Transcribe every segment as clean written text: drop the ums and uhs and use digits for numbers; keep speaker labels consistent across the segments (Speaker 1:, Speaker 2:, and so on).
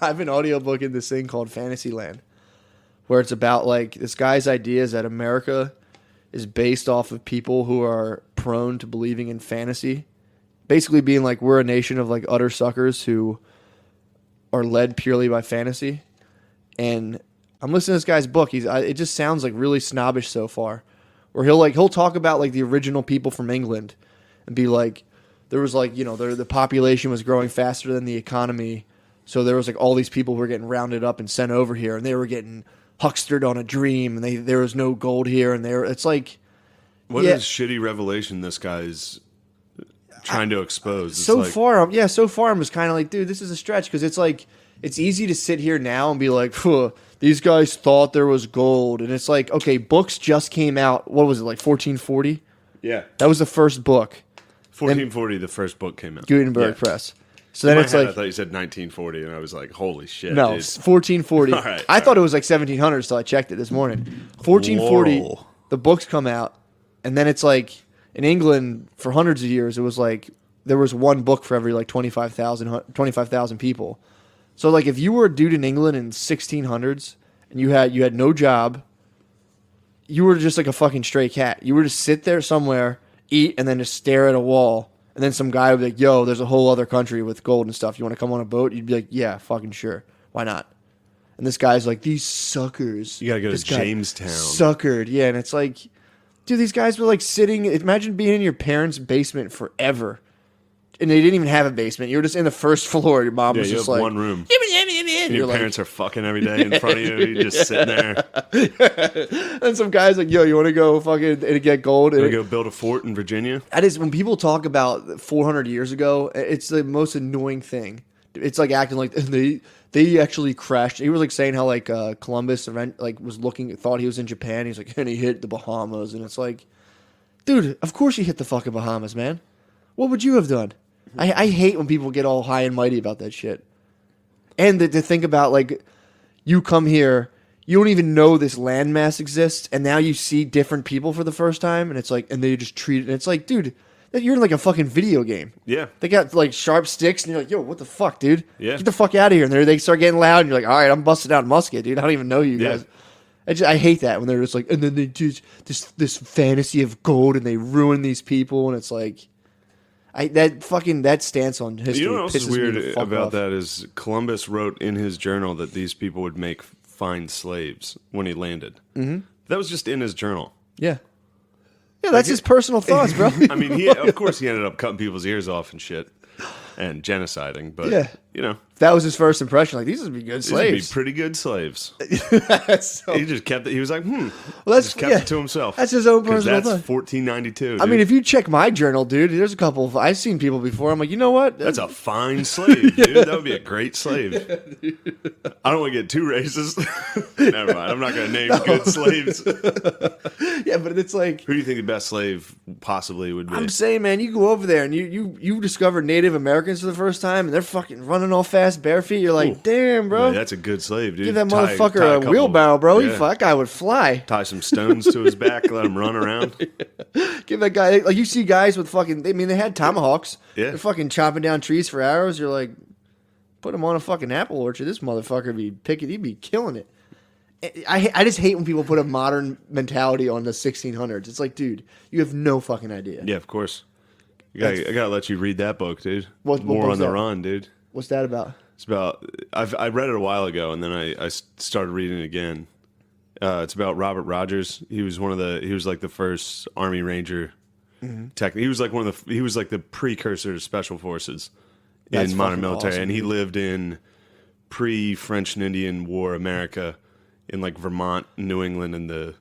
Speaker 1: I have an audiobook in this thing called Fantasyland, where it's about like this guy's idea is that America is based off of people who are prone to believing in fantasy. Basically being like we're a nation of like utter suckers who are led purely by fantasy. And I'm listening to this guy's book. It just sounds like really snobbish so far. Where he'll talk about like the original people from England and be like, there was like, the population was growing faster than the economy. So there was like all these people who were getting rounded up and sent over here, and they were getting huckstered on a dream, and there was no gold here, and it's like,
Speaker 2: what a shitty revelation this guy's trying to expose. It's
Speaker 1: so far I'm just kind of like, dude, this is a stretch, because it's like, it's easy to sit here now and be like, these guys thought there was gold, and it's like, okay, books just came out. What was it, like 1440?
Speaker 2: Yeah,
Speaker 1: that was the first book.
Speaker 2: 1440, the first book came out.
Speaker 1: Gutenberg Press. So then it's like,
Speaker 2: I thought you said 1940, and I was like, holy shit.
Speaker 1: No,
Speaker 2: dude.
Speaker 1: 1440. I thought it was like 1700s till I checked it this morning. 1440,
Speaker 2: Whoa.
Speaker 1: The books come out, and then it's like, in England, for hundreds of years, it was like, there was one book for every like 25,000 people. So like, if you were a dude in England in 1600s, and you had no job, you were just like a fucking stray cat. You were just sit there somewhere, eat, and then just stare at a wall. And then some guy would be like, yo, there's a whole other country with gold and stuff. You want to come on a boat? You'd be like, yeah, fucking sure. Why not? And this guy's like, these suckers.
Speaker 2: You got to go to Jamestown.
Speaker 1: Suckered. Yeah, and it's like, dude, these guys were like sitting. Imagine being in your parents' basement forever. And they didn't even have a basement. You were just in the first floor. Your mom was just like,
Speaker 2: one room.
Speaker 1: And
Speaker 2: your parents are fucking every day in front of you. You're just sitting there.
Speaker 1: And some guy's like, yo, you want to go fucking get gold?
Speaker 2: You want to go build a fort in Virginia?
Speaker 1: That is, when people talk about 400 years ago, it's the most annoying thing. It's like acting like they actually crashed. He was like saying how like Columbus thought he was in Japan. He's like, and he hit the Bahamas. And it's like, dude, of course you hit the fucking Bahamas, man. What would you have done? I hate when people get all high and mighty about that shit. And to think about, like, you come here, you don't even know this landmass exists, and now you see different people for the first time, and it's like, and they just treat it, and it's like, dude, you're in like a fucking video game.
Speaker 2: Yeah.
Speaker 1: They got like sharp sticks, and you're like, yo, what the fuck, dude?
Speaker 2: Yeah.
Speaker 1: Get the fuck out of here. And they start getting loud, and you're like, all right, I'm busting out a musket, dude. I don't even know you guys. I hate that when they're just like, and then they do this fantasy of gold, and they ruin these people, and it's like, that stance on history.
Speaker 2: You know what else is weird about
Speaker 1: off.
Speaker 2: that is Columbus wrote in his journal that these people would make fine slaves when he landed. Mm-hmm. That was just in his journal.
Speaker 1: Yeah. Yeah, that's his personal thoughts, bro.
Speaker 2: I mean, of course he ended up cutting people's ears off and shit and genociding, but,
Speaker 1: that was his first impression. Like, these would be good slaves.
Speaker 2: These would be pretty good slaves.
Speaker 1: So,
Speaker 2: he just kept it. He was like,
Speaker 1: Well, that's,
Speaker 2: kept it to himself.
Speaker 1: That's his own personal
Speaker 2: thought. That's 1492, dude.
Speaker 1: I mean, if you check my journal, dude, there's a couple of, I've seen people before. I'm like, you know what?
Speaker 2: That's a fine slave, dude. That would be a great slave. I don't want to get too racist. Never mind. I'm not going to name good slaves.
Speaker 1: Yeah, but it's like,
Speaker 2: who do you think the best slave possibly would be?
Speaker 1: I'm saying, man, you go over there and you discover Native Americans for the first time, and they're fucking running all fast, bare feet. You're like, damn, bro.
Speaker 2: Yeah, that's a good slave, dude.
Speaker 1: Give that motherfucker a wheelbarrow, bro. That guy would fly.
Speaker 2: Tie some stones to his back, let him run around.
Speaker 1: Give that guy, like, you see guys with fucking, I mean, they had tomahawks.
Speaker 2: Yeah.
Speaker 1: They're fucking chopping down trees for arrows. You're like, put him on a fucking apple orchard. This motherfucker he'd be killing it. I just hate when people put a modern mentality on the 1600s. It's like, dude, you have no fucking idea.
Speaker 2: Yeah, of course. I gotta let you read that book, dude.
Speaker 1: What
Speaker 2: More on the
Speaker 1: that?
Speaker 2: Run, dude.
Speaker 1: What's that about?
Speaker 2: It's about. I read it a while ago, and then I started reading it again. It's about Robert Rogers. He was like the first Army Ranger. Mm-hmm. He was like the precursor to Special Forces in modern military, awesome, and he lived in pre-French and Indian War America in like Vermont, New England, and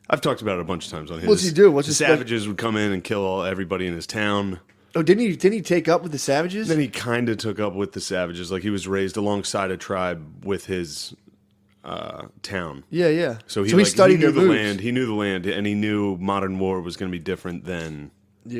Speaker 2: I've talked about it a bunch of times on his.
Speaker 1: What's he do?
Speaker 2: The savages would come in and kill everybody in his town.
Speaker 1: Oh, didn't he take up with the savages?
Speaker 2: Then he kind of took up with the savages. Like, he was raised alongside a tribe with his town.
Speaker 1: Yeah.
Speaker 2: So he
Speaker 1: studied
Speaker 2: he knew
Speaker 1: their
Speaker 2: the
Speaker 1: moves.
Speaker 2: land. He knew the land, and he knew modern war was going to be different than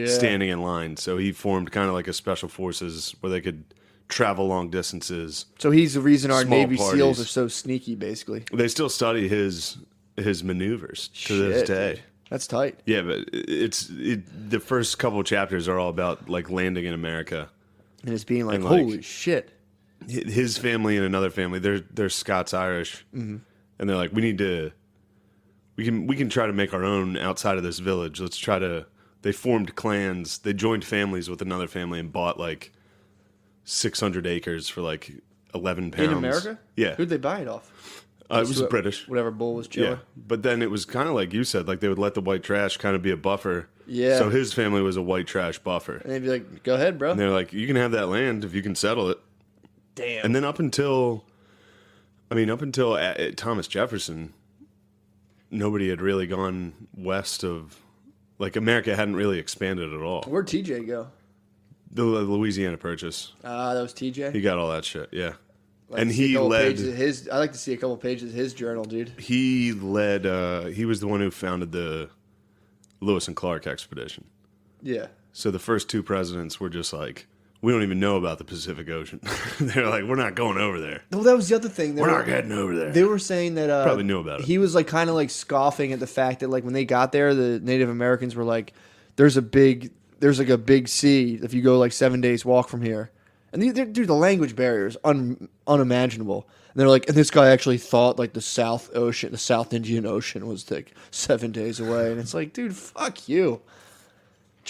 Speaker 2: standing in line. So he formed kind of like a special forces where they could travel long distances.
Speaker 1: So he's the reason our Navy
Speaker 2: parties.
Speaker 1: SEALs are so sneaky, basically.
Speaker 2: They still study his maneuvers to this day.
Speaker 1: Dude. That's tight.
Speaker 2: Yeah, but the first couple of chapters are all about like landing in America.
Speaker 1: And it's being like, holy shit.
Speaker 2: his family and another family. They're Scots Irish, and they're like, we can try to make our own outside of this village. Let's try to. They formed clans. They joined families with another family and bought like 600 acres for like 11 pounds.
Speaker 1: In America?
Speaker 2: Yeah.
Speaker 1: Who'd they buy it off?
Speaker 2: It was British.
Speaker 1: Whatever bull was chilling.
Speaker 2: Yeah. But then it was kind of like you said, like they would let the white trash kind of be a buffer.
Speaker 1: Yeah.
Speaker 2: So his family was a white trash buffer.
Speaker 1: And they'd be like, go ahead, bro.
Speaker 2: And they're like, you can have that land if you can settle it.
Speaker 1: Damn.
Speaker 2: And then up until Thomas Jefferson, nobody had really gone west of, like America hadn't really expanded at all.
Speaker 1: Where'd TJ go?
Speaker 2: The Louisiana Purchase.
Speaker 1: That was TJ?
Speaker 2: He got all that shit, yeah.
Speaker 1: And he led his. I like to see a couple pages of his journal, dude.
Speaker 2: He led. He was the one who founded the Lewis and Clark expedition.
Speaker 1: Yeah.
Speaker 2: So the first two presidents were just like, we don't even know about the Pacific Ocean. They're like, we're not going over there.
Speaker 1: Well, that was the other thing.
Speaker 2: We're not heading over there.
Speaker 1: They were saying that
Speaker 2: probably knew about it.
Speaker 1: He was like kind of like scoffing at the fact that like when they got there, the Native Americans were like, there's like a big sea if you go like 7 days walk from here. And dude, the language barrier is unimaginable. And they're like, and this guy actually thought like the South Indian Ocean was like 7 days away. And it's like, dude, fuck you.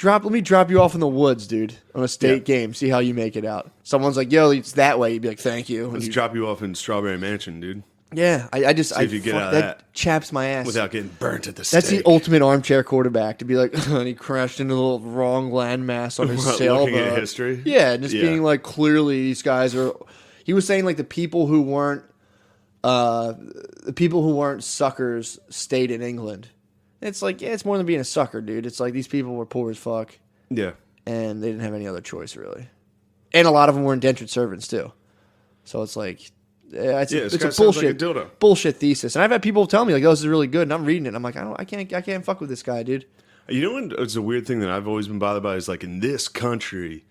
Speaker 1: Let me drop you off in the woods, dude, on a state game. See how you make it out. Someone's like, yo, it's that way. You'd be like, thank you.
Speaker 2: Let's drop you off in Strawberry Mansion, dude.
Speaker 1: Yeah, I just
Speaker 2: See if you get out of
Speaker 1: that chaps my ass
Speaker 2: without getting burnt at the stake.
Speaker 1: That's the ultimate armchair quarterback to be like, and he crashed into the wrong landmass on his sailboat.
Speaker 2: Looking at history?
Speaker 1: Yeah, just being like, clearly these guys are. He was saying like the people who weren't suckers stayed in England. It's like, yeah, it's more than being a sucker, dude. It's like these people were poor as fuck.
Speaker 2: Yeah,
Speaker 1: and they didn't have any other choice really, and a lot of them were indentured servants too. So it's like. Yeah, it's a bullshit,
Speaker 2: like a
Speaker 1: bullshit thesis. And I've had people tell me like, "Oh, this is really good," and I'm reading it. And I'm like, I can't fuck with this guy, dude.
Speaker 2: You know what? It's a weird thing that I've always been bothered by is like in this country,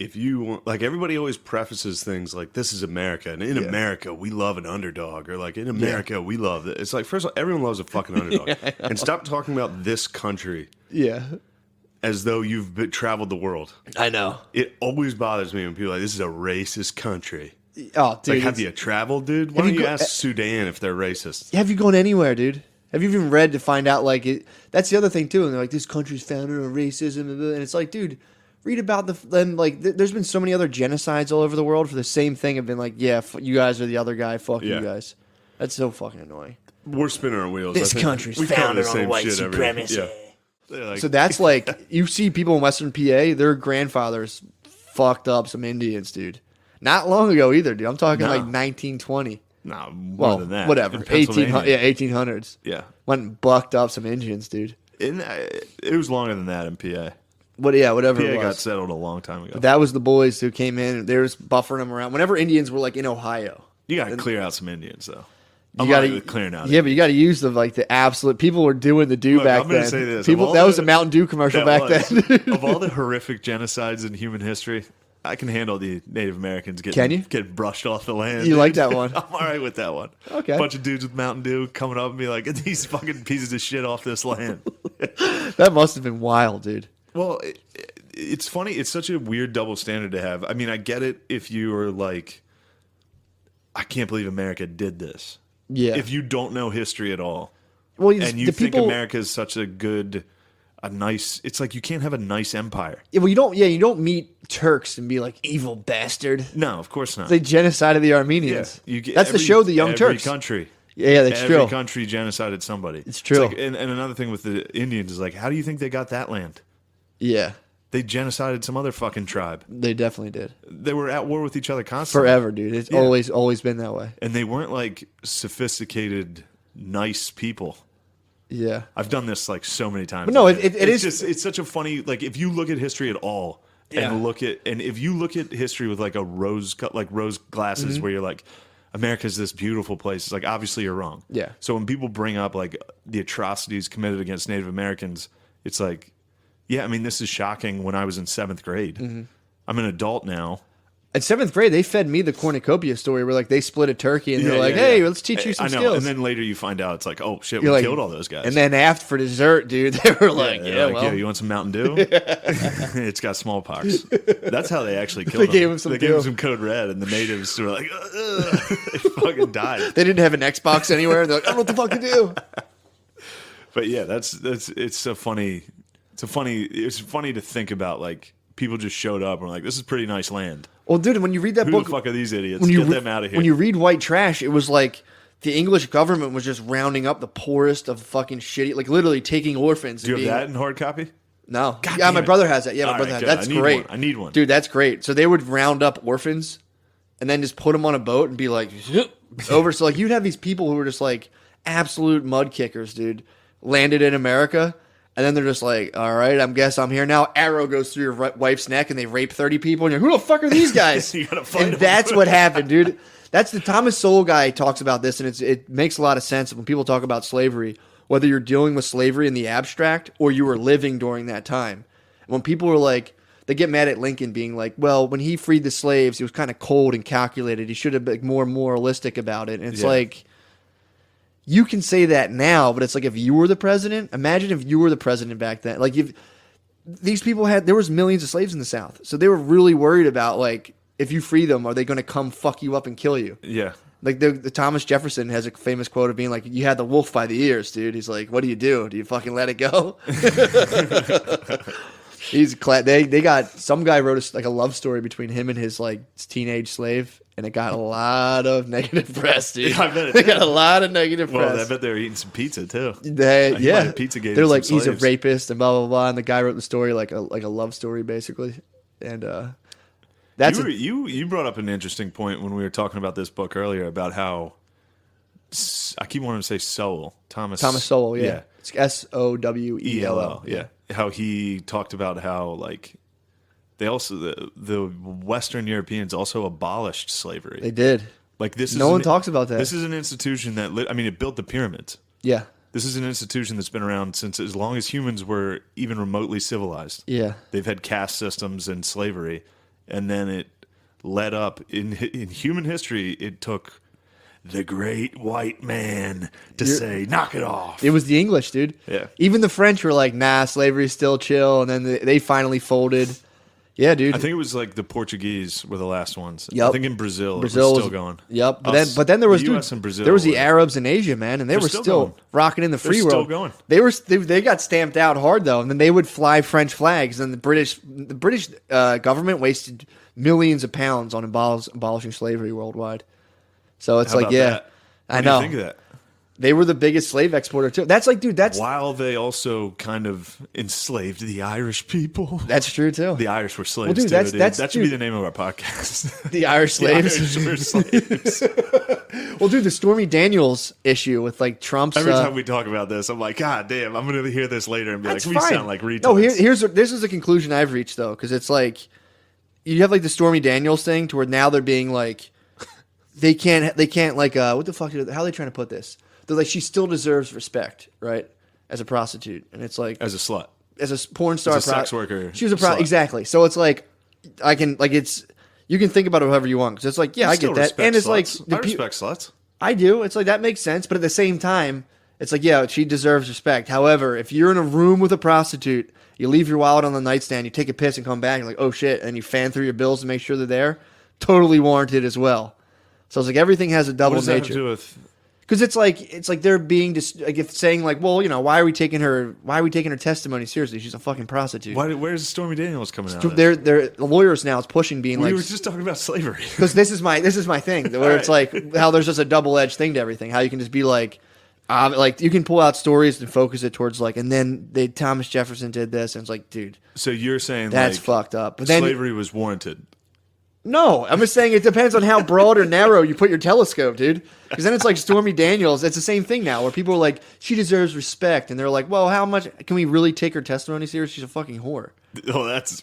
Speaker 2: if you want, like everybody always prefaces things like this is America, and in America we love an underdog, or like in America we love it. It's like first of all, everyone loves a fucking underdog, and stop talking about this country.
Speaker 1: Yeah.
Speaker 2: As though you've traveled the world.
Speaker 1: I know.
Speaker 2: It always bothers me when people are like, this is a racist country.
Speaker 1: Oh, dude.
Speaker 2: Like, have you traveled, dude? Why don't you ask Sudan if they're racist?
Speaker 1: Have you gone anywhere, dude? Have you even read to find out, like, that's the other thing, too. And they're like, this country's founded on racism. And it's like, dude, read about them. Like, there's been so many other genocides all over the world for the same thing. Have been like, yeah, you guys are the other guy. Fuck you guys. That's so fucking annoying.
Speaker 2: We're spinning our wheels.
Speaker 1: This country's founded on white supremacy.
Speaker 2: Like,
Speaker 1: so that's like, you see people in Western PA, their grandfathers fucked up some Indians, dude. Not long ago either, dude. I'm talking like 1920.
Speaker 2: No, more than that.
Speaker 1: Whatever. 1800s.
Speaker 2: Yeah.
Speaker 1: Went and bucked up some Indians, dude.
Speaker 3: It was longer than that in PA.
Speaker 1: Whatever
Speaker 3: PA
Speaker 1: it was.
Speaker 3: got settled a long time ago.
Speaker 1: But that was the boys who came in. They were just buffering them around. Whenever Indians were like in Ohio.
Speaker 3: You got to clear out some Indians, though.
Speaker 1: You got to
Speaker 3: clearing out.
Speaker 1: Yeah, but you got to use the absolute. People were doing the do back
Speaker 3: I'm gonna
Speaker 1: then.
Speaker 3: Say this.
Speaker 1: That was a Mountain Dew commercial back then.
Speaker 3: Of all the horrific genocides in human history, I can handle the Native Americans getting brushed off the land.
Speaker 1: You like that one?
Speaker 3: I'm all right with that one.
Speaker 1: Okay.
Speaker 3: Bunch of dudes with Mountain Dew coming up and be like, "Get these fucking pieces of shit off this land."
Speaker 1: That must have been wild, dude.
Speaker 3: Well, it's funny. It's such a weird double standard to have. I mean, I get it if you are like, I can't believe America did this.
Speaker 1: Yeah.
Speaker 3: If you don't know history at all,
Speaker 1: well,
Speaker 3: and you think America is such a nice, it's like you can't have a nice empire.
Speaker 1: Yeah, well, you don't meet Turks and be like evil bastard.
Speaker 3: No, of course not.
Speaker 1: They genocided the Armenians.
Speaker 3: Yeah,
Speaker 1: that's the show, The Young Turks.
Speaker 3: Every country.
Speaker 1: Yeah, that's true.
Speaker 3: Every country genocided somebody.
Speaker 1: It's true.
Speaker 3: Like, and another thing with the Indians is like, how do you think they got that land?
Speaker 1: Yeah.
Speaker 3: They genocided some other fucking tribe.
Speaker 1: They definitely did.
Speaker 3: They were at war with each other constantly.
Speaker 1: Forever, dude. It's always been that way.
Speaker 3: And they weren't like sophisticated, nice people.
Speaker 1: Yeah.
Speaker 3: I've done this like so many times.
Speaker 1: But no, it's
Speaker 3: just it's such a funny, like if you look at history at all and if you look at history with like rose glasses where you're like, America's this beautiful place, it's like obviously you're wrong.
Speaker 1: Yeah.
Speaker 3: So when people bring up like the atrocities committed against Native Americans, it's like, yeah, I mean, this is shocking when I was in 7th grade. Mm-hmm. I'm an adult now.
Speaker 1: In 7th grade, they fed me the cornucopia story where like they split a turkey and they're like, "Hey, let's teach you some skills."
Speaker 3: And then later you find out it's like, "Oh shit,
Speaker 1: You're
Speaker 3: we
Speaker 1: like,
Speaker 3: killed all those guys."
Speaker 1: And then after for dessert, dude, they were like,
Speaker 3: "Yeah, you want some Mountain Dew? It's got smallpox." That's how they actually killed
Speaker 1: They
Speaker 3: him.
Speaker 1: gave him some
Speaker 3: They
Speaker 1: Dew.
Speaker 3: gave him some Code Red, and the natives were like, they fucking died.
Speaker 1: They didn't have an Xbox anywhere. And they're like, "I don't know what the fuck to do."
Speaker 3: But yeah, it's funny to think about, like, people just showed up and were like, "This is pretty nice land."
Speaker 1: Well, dude, when you read that
Speaker 3: Who
Speaker 1: book,
Speaker 3: the fuck are these idiots?
Speaker 1: when you
Speaker 3: Get them out of here.
Speaker 1: When you read White Trash, it was like the English government was just rounding up the poorest of fucking shitty, like literally taking orphans.
Speaker 3: Do you have that in hard copy?
Speaker 1: No.
Speaker 3: God
Speaker 1: Yeah, my
Speaker 3: damn it.
Speaker 1: brother has that. Yeah, my
Speaker 3: All
Speaker 1: brother
Speaker 3: right,
Speaker 1: has
Speaker 3: good.
Speaker 1: That's
Speaker 3: I need
Speaker 1: great.
Speaker 3: one. I need one.
Speaker 1: Dude, that's great. So they would round up orphans and then just put them on a boat and be like, over. So like you'd have these people who were just like absolute mud kickers, dude, landed in America. And then they're just like, all right, I guess I'm here now. Arrow goes through your wife's neck and they rape 30 people. And you're like, who the fuck are these guys?
Speaker 3: You gotta find
Speaker 1: and
Speaker 3: them.
Speaker 1: that's what happened, dude. That's the Thomas Sowell guy talks about this. And it makes a lot of sense when people talk about slavery, whether you're dealing with slavery in the abstract or you were living during that time. And when people are like, they get mad at Lincoln being like, well, when he freed the slaves, he was kind of cold and calculated. He should have been more moralistic about it. And it's like, you can say that now, but it's like if you were the president, imagine if you were the president back then. Like if these people there was millions of slaves in the South. So they were really worried about like, if you free them, are they going to come fuck you up and kill you?
Speaker 3: Yeah.
Speaker 1: Like the Thomas Jefferson has a famous quote of being like, you had the wolf by the ears, dude. He's like, what do? Do you fucking let it go? They got some guy wrote a love story between him and his like teenage slave, and it got a lot of negative press, dude.
Speaker 3: Yeah, I bet it
Speaker 1: they
Speaker 3: did.
Speaker 1: got a lot of negative press.
Speaker 3: Well, I bet they were eating some pizza too.
Speaker 1: He
Speaker 3: might
Speaker 1: yeah,
Speaker 3: have Pizzagate
Speaker 1: they're
Speaker 3: some
Speaker 1: like he's a
Speaker 3: slaves.
Speaker 1: rapist and blah blah blah, and the guy wrote the story like a love story basically, and that's
Speaker 3: you brought up an interesting point when we were talking about this book earlier about how I keep wanting to say Sowell, Thomas
Speaker 1: Sowell, yeah. It's Sowell,
Speaker 3: yeah. How he talked about how like they also the Western Europeans also abolished slavery.
Speaker 1: They did.
Speaker 3: Like this,
Speaker 1: No one talks about that.
Speaker 3: This is an institution that it built the pyramids.
Speaker 1: Yeah,
Speaker 3: This is an institution that's been around since as long as humans were even remotely civilized.
Speaker 1: yeah.
Speaker 3: They've had caste systems and slavery, and then it led up in human history. It took the great white man to say, "Knock it off."
Speaker 1: It was the English, dude.
Speaker 3: Yeah.
Speaker 1: Even the French were like, nah, slavery's still chill. And then they finally folded. Yeah, dude.
Speaker 3: I think it was like the Portuguese were the last ones.
Speaker 1: Yep.
Speaker 3: I think in Brazil
Speaker 1: was
Speaker 3: still going.
Speaker 1: Yep.
Speaker 3: Us,
Speaker 1: But then there was
Speaker 3: the US and Brazil
Speaker 1: there was the
Speaker 3: were-
Speaker 1: Arabs in Asia, man, and they were
Speaker 3: still
Speaker 1: still
Speaker 3: going.
Speaker 1: rocking in the free
Speaker 3: They're
Speaker 1: world.
Speaker 3: still going.
Speaker 1: They got stamped out hard though, and then they would fly French flags, and the British government wasted millions of pounds on abolishing slavery worldwide. So it's
Speaker 3: How
Speaker 1: like,
Speaker 3: about
Speaker 1: yeah,
Speaker 3: that?
Speaker 1: I
Speaker 3: What do
Speaker 1: know.
Speaker 3: you think of that?
Speaker 1: They were the biggest slave exporter too. That's like, dude, that's
Speaker 3: While they also kind of enslaved the Irish people.
Speaker 1: that's true too.
Speaker 3: The Irish were slaves
Speaker 1: dude,
Speaker 3: too.
Speaker 1: that's-
Speaker 3: dude.
Speaker 1: that's-
Speaker 3: that should be
Speaker 1: dude.
Speaker 3: the name of our podcast.
Speaker 1: The Irish
Speaker 3: The
Speaker 1: slaves.
Speaker 3: Irish were slaves.
Speaker 1: Well, dude, the Stormy Daniels issue with like Trump's.
Speaker 3: Every time we talk about this, I'm like, God damn, I'm going to hear this later and be like,
Speaker 1: that's
Speaker 3: we
Speaker 1: fine.
Speaker 3: sound like retards.
Speaker 1: No, this is the conclusion I've reached though, because it's like you have like the Stormy Daniels thing to where now they're being like they can't like what the fuck how are they trying to put this? They're like she still deserves respect, right? As a prostitute, and it's like
Speaker 3: As a slut.
Speaker 1: as a porn star,
Speaker 3: As a sex worker
Speaker 1: She was a
Speaker 3: slut.
Speaker 1: exactly. So it's like I can like it's you can think about it however you want because it's like yeah, I
Speaker 3: Still
Speaker 1: get that,
Speaker 3: respect
Speaker 1: and it's like
Speaker 3: sluts.
Speaker 1: the
Speaker 3: I
Speaker 1: pe-
Speaker 3: respect sluts.
Speaker 1: I do. It's like that makes sense, but at the same time, it's like yeah, she deserves respect. However, if you're in a room with a prostitute, you leave your wallet on the nightstand, you take a piss and come back, you're like, oh shit, and you fan through your bills to make sure they're there, totally warranted as well. So it's like everything has a
Speaker 3: What
Speaker 1: double
Speaker 3: does that have to
Speaker 1: nature
Speaker 3: do with...
Speaker 1: because it's like they're being like if saying like, well, you know, why are we taking her testimony seriously? She's a fucking prostitute.
Speaker 3: Where's Stormy Daniels coming out of?
Speaker 1: They're the lawyers now is pushing being
Speaker 3: We
Speaker 1: like
Speaker 3: were just talking about slavery.
Speaker 1: because this is my thing where it's like how there's just a double edged thing to everything. How you can just be like you can pull out stories and focus it towards like, and then Thomas Jefferson did this, and it's like, dude,
Speaker 3: So you're saying
Speaker 1: that's
Speaker 3: like,
Speaker 1: fucked up. But then
Speaker 3: slavery was warranted.
Speaker 1: no, I'm just saying it depends on how broad or narrow you put your telescope, dude. Because then it's like Stormy Daniels. It's the same thing now where people are like, she deserves respect, and they're like, well, how much can we really take her testimony serious? She's a fucking whore.
Speaker 3: Oh, that's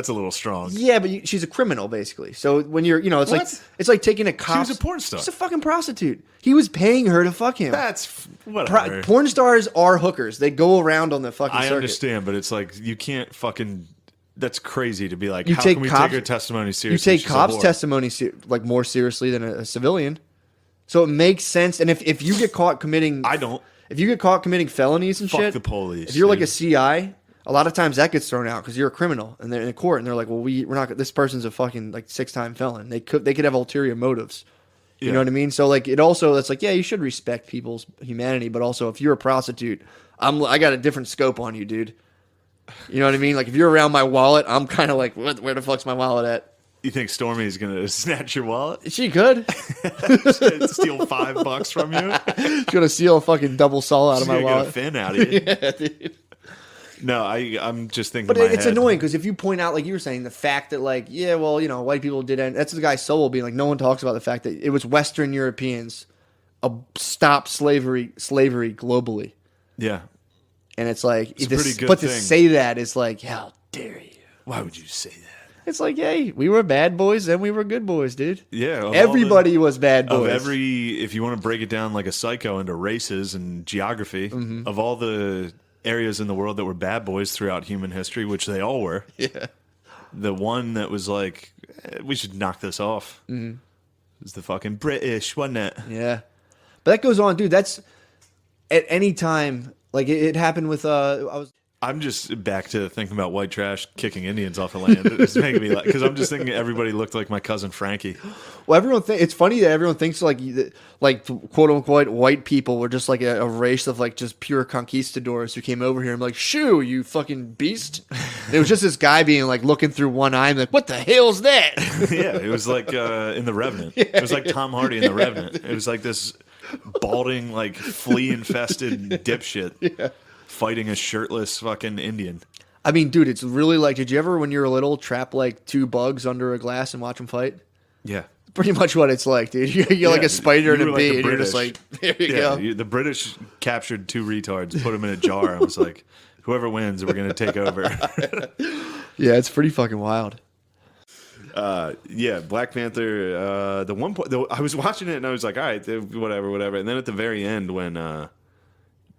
Speaker 3: a little strong.
Speaker 1: Yeah, but she's a criminal, basically. So when you're, it's
Speaker 3: What?
Speaker 1: it's like taking a cop.
Speaker 3: She was a porn star.
Speaker 1: She's a fucking prostitute. He was paying her to fuck him.
Speaker 3: That's whatever.
Speaker 1: Porn stars are hookers. They go around on the fucking
Speaker 3: I
Speaker 1: circuit.
Speaker 3: understand, but it's like you can't fucking That's crazy to be like,
Speaker 1: You
Speaker 3: how
Speaker 1: take
Speaker 3: can we
Speaker 1: cops-
Speaker 3: take her testimony
Speaker 1: You
Speaker 3: seriously?
Speaker 1: take
Speaker 3: She's a
Speaker 1: cops'
Speaker 3: whore.
Speaker 1: testimony like more seriously than a civilian, so it makes sense. And if you get caught committing,
Speaker 3: I don't.
Speaker 1: If you get caught committing felonies and
Speaker 3: Fuck
Speaker 1: shit,
Speaker 3: the police,
Speaker 1: If you're like
Speaker 3: dude.
Speaker 1: a CI, a lot of times that gets thrown out because you're a criminal, and they're in court, and they're like, well, we're not. This person's a fucking like 6-time felon. They could have ulterior motives. You
Speaker 3: Yeah.
Speaker 1: know what I mean? So like it also that's like, yeah, you should respect people's humanity, but also if you're a prostitute, I got a different scope on you, dude. You know what I mean? Like if you're around my wallet, I'm kind of like, where the fuck's my wallet at?
Speaker 3: You think Stormy's gonna snatch your wallet?
Speaker 1: She could.
Speaker 3: Steal $5 from you?
Speaker 1: She's gonna steal a fucking double sol out
Speaker 3: She's
Speaker 1: of my
Speaker 3: gonna get a
Speaker 1: wallet.
Speaker 3: fin out of you.
Speaker 1: Yeah, dude.
Speaker 3: No, I'm just thinking.
Speaker 1: But
Speaker 3: in my
Speaker 1: it's
Speaker 3: head.
Speaker 1: annoying because if you point out, like you were saying, the fact that like, yeah, well, you know, white people did, that's the guy Sowell being like, no one talks about the fact that it was Western Europeans stopped slavery globally,
Speaker 3: Yeah.
Speaker 1: and it's like,
Speaker 3: It's a pretty good
Speaker 1: but to
Speaker 3: thing.
Speaker 1: say that is like, how dare you?
Speaker 3: Why would you say that?
Speaker 1: It's like, hey, we were bad boys and we were good boys, dude.
Speaker 3: Yeah. of all
Speaker 1: Everybody was bad
Speaker 3: the,
Speaker 1: boys.
Speaker 3: if you want to break it down like a psycho into races and geography,
Speaker 1: Mm-hmm.
Speaker 3: of all the areas in the world that were bad boys throughout human history, which they all were,
Speaker 1: Yeah.
Speaker 3: the one that was like, we should knock this off, is the fucking British, wasn't it?
Speaker 1: Yeah. But that goes on, dude. That's at any time. Like it happened with
Speaker 3: I'm just back to thinking about white trash kicking Indians off the land. It's making me laugh because I'm just thinking everybody looked like my cousin Frankie.
Speaker 1: Well, it's funny that everyone thinks like quote unquote white people were just like a race of like just pure conquistadors who came over here and like, shoo, you fucking beast. And it was just this guy being like looking through one eye and like, what the hell's that?
Speaker 3: Yeah, it was like in The Revenant. It was like Tom Hardy in The Revenant. It was like this balding, like flea-infested dipshit fighting a shirtless fucking Indian.
Speaker 1: I mean, dude, it's really like, did you ever when you were little trap like 2 bugs under a glass and watch them fight?
Speaker 3: Yeah.
Speaker 1: Pretty much what it's like, dude. You're like a spider and
Speaker 3: you
Speaker 1: a
Speaker 3: were
Speaker 1: bee,
Speaker 3: the
Speaker 1: and you're just
Speaker 3: British.
Speaker 1: like, there you go.
Speaker 3: The British captured 2 retards, put them in a jar, and was like, whoever wins, we're going to take over.
Speaker 1: Yeah, it's pretty fucking wild.
Speaker 3: Yeah, Black Panther. The one point I was watching it and I was like, all right, whatever. And then at the very end, when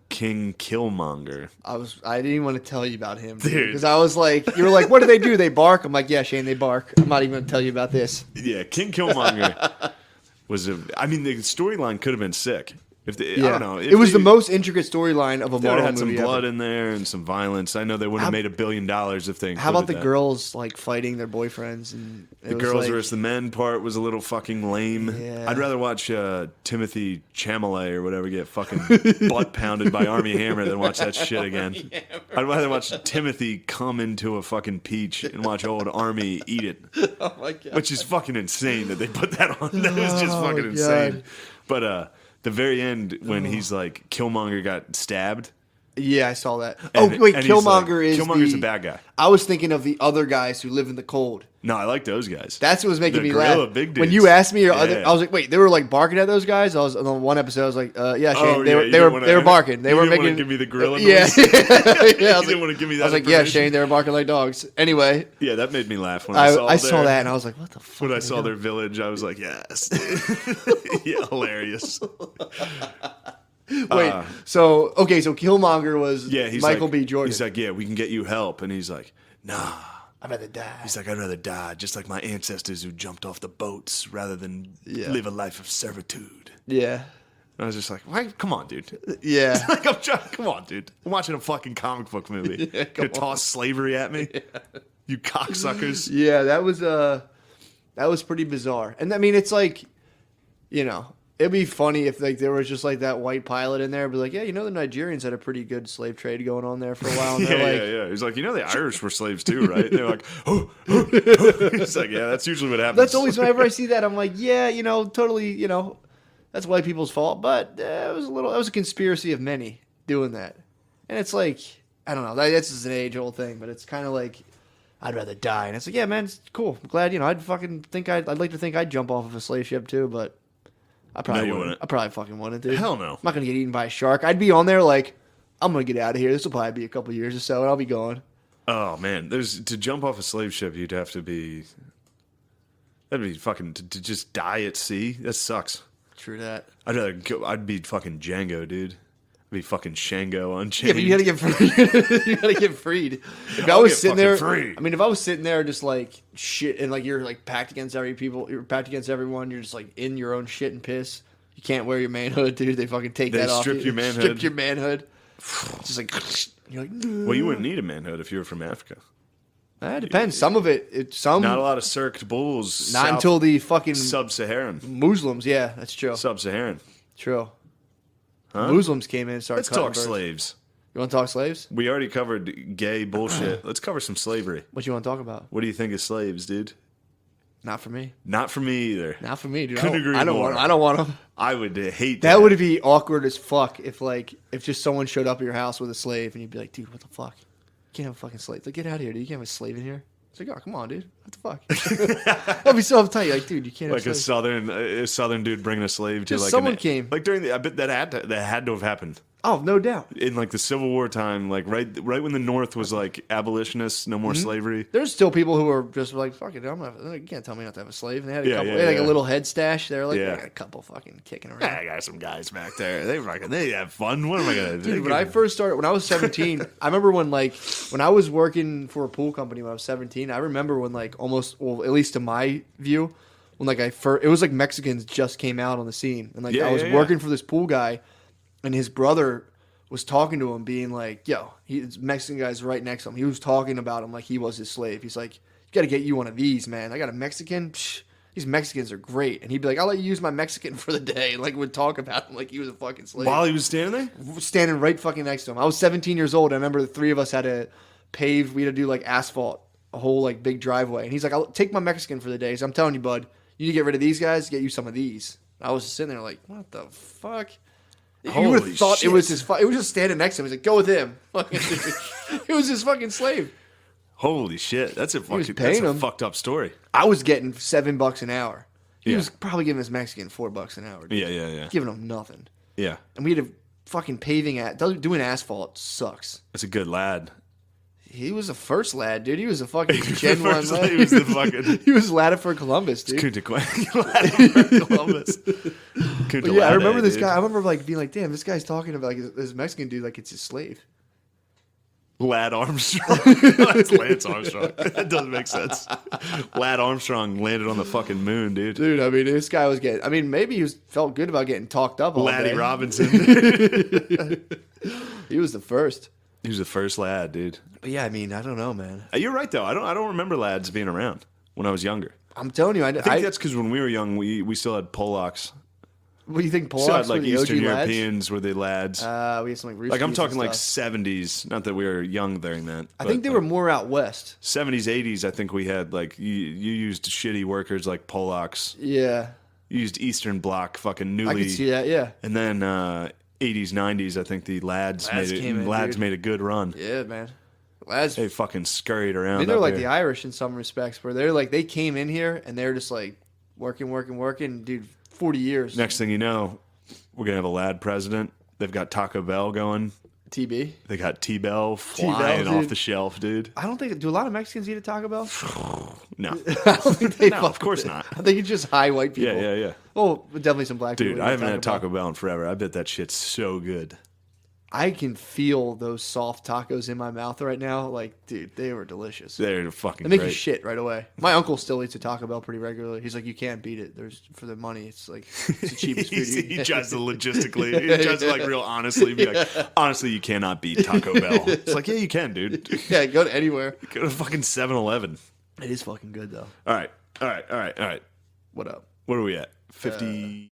Speaker 3: King Killmonger,
Speaker 1: I didn't even want to tell you about him,
Speaker 3: Dude.
Speaker 1: because I was like, you were like, what do they do? They bark. I'm like, yeah, Shane, they bark. I'm not even going to tell you about this.
Speaker 3: yeah, King Killmonger was I mean, the storyline could have been sick. If they,
Speaker 1: Yeah.
Speaker 3: I don't know, if
Speaker 1: it was
Speaker 3: they-
Speaker 1: the most intricate storyline of a
Speaker 3: They would
Speaker 1: Marvel
Speaker 3: have had some
Speaker 1: movie
Speaker 3: blood
Speaker 1: ever.
Speaker 3: in there and some violence. I know they would have made $1 billion if they.
Speaker 1: How about the
Speaker 3: included that.
Speaker 1: girls like fighting their boyfriends and
Speaker 3: The girls versus the men part was a little fucking lame.
Speaker 1: Yeah.
Speaker 3: I'd rather watch Timothy Chalamet or whatever get fucking butt pounded by Army Hammer than watch that shit again. I'd rather watch Timothy come into a fucking peach and watch old Army eat it,
Speaker 1: Oh my god!
Speaker 3: which is fucking insane that they put that on. That was just
Speaker 1: Oh,
Speaker 3: fucking
Speaker 1: God.
Speaker 3: insane. But the very end when he's like Killmonger got stabbed.
Speaker 1: Yeah, I saw that.
Speaker 3: and-
Speaker 1: Oh wait,
Speaker 3: and he's like-
Speaker 1: Killmonger is
Speaker 3: Killmonger's the bad guy.
Speaker 1: I was thinking of the other guys who live in the cold.
Speaker 3: No, I like those guys.
Speaker 1: That's what was making
Speaker 3: The
Speaker 1: me
Speaker 3: gorilla
Speaker 1: laugh.
Speaker 3: big
Speaker 1: When
Speaker 3: dudes.
Speaker 1: you asked me,
Speaker 3: Yeah.
Speaker 1: I was like, wait, they were like barking at those guys. I was on one episode. I was like, yeah, Shane,
Speaker 3: Oh,
Speaker 1: they
Speaker 3: yeah,
Speaker 1: were
Speaker 3: you
Speaker 1: they
Speaker 3: didn't
Speaker 1: were
Speaker 3: wanna-
Speaker 1: they were barking. They
Speaker 3: you
Speaker 1: were
Speaker 3: didn't wanna
Speaker 1: making.
Speaker 3: give me the gorilla
Speaker 1: Yeah,
Speaker 3: noise?
Speaker 1: yeah. I
Speaker 3: You didn't wanna give me that
Speaker 1: I was like, yeah,
Speaker 3: information.
Speaker 1: Shane, they were barking like dogs. Anyway,
Speaker 3: Yeah, that made me laugh when I saw.
Speaker 1: I saw that and I was like, what the fuck?
Speaker 3: When
Speaker 1: are
Speaker 3: I
Speaker 1: they
Speaker 3: saw
Speaker 1: doing?
Speaker 3: their village, I was like, yes, yeah, hilarious.
Speaker 1: Wait, so Killmonger was
Speaker 3: Yeah, he's
Speaker 1: Michael
Speaker 3: like,
Speaker 1: B. Jordan.
Speaker 3: He's like, yeah, we can get you help, and he's like, nah.
Speaker 1: I'd rather die.
Speaker 3: He's like, I'd rather die, just like my ancestors who jumped off the boats rather than
Speaker 1: Yeah.
Speaker 3: live a life of servitude.
Speaker 1: Yeah,
Speaker 3: And I was just like, why? Come on, dude.
Speaker 1: yeah.
Speaker 3: Like, I'm trying. Come on, dude. I'm watching a fucking comic book movie.
Speaker 1: Yeah, come
Speaker 3: You toss slavery at me, you cocksuckers.
Speaker 1: Yeah, that was pretty bizarre. And I mean, it's like, you know, it'd be funny if like there was just like that white pilot in there, be like, yeah, you know, the Nigerians had a pretty good slave trade going on there for a while. And
Speaker 3: Yeah,
Speaker 1: they're like,
Speaker 3: yeah. He's like, you know, the Irish were slaves too, right? They're like, oh. He's like, yeah, that's usually what happens.
Speaker 1: That's always whenever I see that, I'm like, yeah, you know, totally, you know, that's white people's fault. But it was a conspiracy of many doing that, and it's like, I don't know, that's just an age old thing, but it's kind of like, I'd rather die, and it's like, yeah, man, it's cool. I'm glad, you know, I'd like to think I'd jump off of a slave ship too, but I probably
Speaker 3: you
Speaker 1: wouldn't.
Speaker 3: wouldn't.
Speaker 1: I probably fucking wouldn't, dude.
Speaker 3: Hell no.
Speaker 1: I'm not gonna get eaten by a shark. I'd be on there like, I'm gonna get out of here. This will probably be a couple years or so, and I'll be gone.
Speaker 3: Oh man, to jump off a slave ship, you'd have to be. That'd be fucking to just die at sea. That sucks.
Speaker 1: True that.
Speaker 3: I'd rather go. I'd be fucking Django, dude. Be fucking Shango on chain.
Speaker 1: Yeah, but you gotta get free. You gotta get freed. If I was sitting there,
Speaker 3: free.
Speaker 1: I mean, if I was sitting there just like shit and like you're like packed against you're packed against everyone. You're just like in your own shit and piss. You can't wear your manhood, dude. They fucking take that off.
Speaker 3: Strip your manhood.
Speaker 1: Strip your manhood. It's just like you're like.
Speaker 3: Well, you wouldn't need a manhood if you were from Africa.
Speaker 1: It depends. Some of it, some
Speaker 3: Not a lot of circed bulls.
Speaker 1: not until the fucking
Speaker 3: sub-Saharan.
Speaker 1: Muslims. Yeah, that's true.
Speaker 3: Sub-Saharan.
Speaker 1: True.
Speaker 3: Huh?
Speaker 1: Muslims came in and started.
Speaker 3: Let's
Speaker 1: cutting
Speaker 3: talk
Speaker 1: birds.
Speaker 3: slaves.
Speaker 1: You want to talk slaves?
Speaker 3: We already covered gay bullshit. Let's cover some slavery.
Speaker 1: What you want to talk about?
Speaker 3: What do you think of slaves, dude?
Speaker 1: Not for me.
Speaker 3: Not for me either.
Speaker 1: Not for me, dude.
Speaker 3: Couldn't agree
Speaker 1: I don't
Speaker 3: more.
Speaker 1: want. I don't want them.
Speaker 3: I would hate
Speaker 1: That would be awkward as fuck if just someone showed up at your house with a slave and you'd be like, dude, what the fuck? You can't have a fucking slave. Like, get out of here, dude. You can't have a slave in here. It's like, oh, come on, dude. What the fuck? I'll be so uptight. Like, dude, you can't have
Speaker 3: like
Speaker 1: slaves.
Speaker 3: a southern dude bringing a slave to
Speaker 1: Just
Speaker 3: like
Speaker 1: someone came.
Speaker 3: Like during the I bet that had to have happened.
Speaker 1: Oh, no doubt.
Speaker 3: In like the Civil War time, like right when the North was like abolitionists, no more slavery.
Speaker 1: There's still people who are just like, fuck it, you can't tell me not to have a slave. And they had a couple, they had like a little head stash. They were like, I got a couple fucking kicking around.
Speaker 3: I got some guys back there. They have fun. What am I gonna do?
Speaker 1: Dude, when I first started, when I was 17, I remember when I was working for a pool company when I was 17. I remember when at least to my view, when it was like Mexicans just came out on the scene, and I was working for this pool guy, and his brother was talking to him, being like, "Yo, this Mexican guy's right next to him." He was talking about him like he was his slave. He's like, "You got to get you one of these, man. I got a Mexican. Psh, these Mexicans are great." And he'd be like, "I'll let you use my Mexican for the day." And would talk about him like he was a fucking slave.
Speaker 3: While he was standing there,
Speaker 1: standing right fucking next to him. I was 17 years old. I remember the three of us had to pave. We had to do asphalt, a whole big driveway. And he's like, "I'll take my Mexican for the day." So I'm telling you, bud, you need to get rid of these guys. Get you some of these. I was just sitting there like, what the fuck? You would have thought it was his. It was just standing next to him. He's like, "Go with him." It was his fucking slave.
Speaker 3: Holy shit! That's a fucked up story.
Speaker 1: I was getting $7 an hour. He was probably giving his Mexican $4 an hour. Dude.
Speaker 3: Yeah.
Speaker 1: Giving him nothing.
Speaker 3: Yeah.
Speaker 1: And we had a fucking doing asphalt sucks.
Speaker 3: That's a good lad.
Speaker 1: He was the first lad, dude. He was a fucking Gen 1 lad.
Speaker 3: He was the fucking...
Speaker 1: He was ladded for Columbus, dude.
Speaker 3: Columbus.
Speaker 1: Yeah, I remember this guy. I remember being like, damn, this guy's talking about this Mexican dude like it's his slave.
Speaker 3: Lad Armstrong. That's Lance Armstrong. That doesn't make sense. Lad Armstrong landed on the fucking moon, dude.
Speaker 1: Dude, I mean, this guy was getting... I mean, maybe he felt good about getting talked up all
Speaker 3: Laddie
Speaker 1: day.
Speaker 3: Robinson.
Speaker 1: He was the first.
Speaker 3: He was the first lad, dude.
Speaker 1: But yeah, I mean, I don't know, man.
Speaker 3: You're right though. I don't remember lads being around when I was younger.
Speaker 1: I'm telling you, I
Speaker 3: think that's because when we were young, we still had Polacks.
Speaker 1: What do you think? Polacks
Speaker 3: Still had
Speaker 1: were the
Speaker 3: Eastern
Speaker 1: OG
Speaker 3: Europeans were the lads.
Speaker 1: We had some
Speaker 3: I'm talking
Speaker 1: and
Speaker 3: 70s. Not that we were young during that.
Speaker 1: I think they were more out west.
Speaker 3: 70s, 80s. I think we had you used shitty workers like Polacks.
Speaker 1: Yeah.
Speaker 3: You used Eastern Bloc, fucking newly.
Speaker 1: I could see that. Yeah.
Speaker 3: And then 80s, 90s. I think the lads made a good run.
Speaker 1: Yeah, man. Lads,
Speaker 3: they fucking scurried around.
Speaker 1: I mean, they're like the Irish in some respects, where they came in here and they're just working, dude. 40 years.
Speaker 3: Next thing you know, we're gonna have a lad president. They've got Taco Bell going.
Speaker 1: TB.
Speaker 3: They got T-Bell flying off the shelf, dude.
Speaker 1: I don't think... Do a lot of Mexicans eat a Taco Bell?
Speaker 3: No.
Speaker 1: I don't think they...
Speaker 3: No, of course not.
Speaker 1: I think it's just high white people.
Speaker 3: Yeah.
Speaker 1: Oh, definitely some black people.
Speaker 3: Dude, I haven't had Taco Bell in forever. I bet that shit's so good.
Speaker 1: I can feel those soft tacos in my mouth right now. Like, dude, they were delicious.
Speaker 3: They're fucking
Speaker 1: They make
Speaker 3: great.
Speaker 1: you shit right away. My uncle still eats a Taco Bell pretty regularly. He's like, you can't beat it. For the money, it's the cheapest food.
Speaker 3: He tries to logistically, he tries to real honestly be like, honestly, you cannot beat Taco Bell. It's like, yeah, you can, dude.
Speaker 1: Yeah, go to anywhere.
Speaker 3: Go to fucking 7-Eleven.
Speaker 1: It is fucking good though.
Speaker 3: All right.
Speaker 1: What up?
Speaker 3: What are we at? 50.